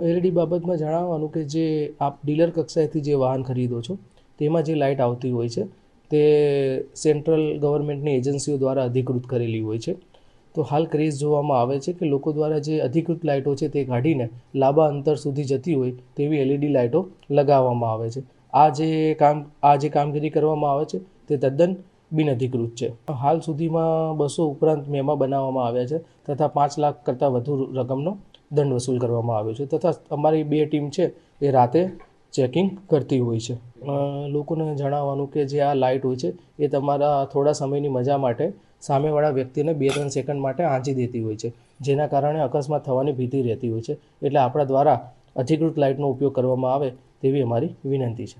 LED બાબતમાં જણાવવાનું કે જે આપ ડીલર કક્ષાએથી જે વાહન ખરીદો છો તેમાં જે લાઇટ આવતી હોય છે તે સેન્ટ્રલ ગવર્મેન્ટની એજન્સીઓ દ્વારા અધિકૃત કરેલી હોય છે. તો હાલ ક્રેઝ જોવામાં આવે છે કે લોકો દ્વારા જે અધિકૃત લાઇટો છે તે કાઢીને લાંબા અંતર સુધી જતી હોય તેવી એલઈડી લાઇટો લગાવવામાં આવે છે. આ જે કામગીરી કરવામાં આવે છે તે તદ્દન બિનઅધિકૃત છે. હાલ સુધીમાં 200 ઉપરાંત મેમા બનાવવામાં આવ્યા છે તથા 5 લાખ કરતાં વધુ રકમનો દંડ વસૂલ કરવામાં આવ્યો છે તથા અમારી 2 ટીમ છે એ રાતે ચેકિંગ કરતી હોય છે. લોકોને જણાવવાનું કે જે આ લાઇટ હોય છે એ તમારા થોડા સમયની મજા માટે સામેવાળા વ્યક્તિને 2-3 સેકન્ડ માટે આંચી દેતી હોય છે, જેના કારણે અકસ્માત થવાની ભીતિ રહેતી હોય છે. એટલે આપણા દ્વારા અધિકૃત લાઇટનો ઉપયોગ કરવામાં આવે તેવી અમારી વિનંતી છે.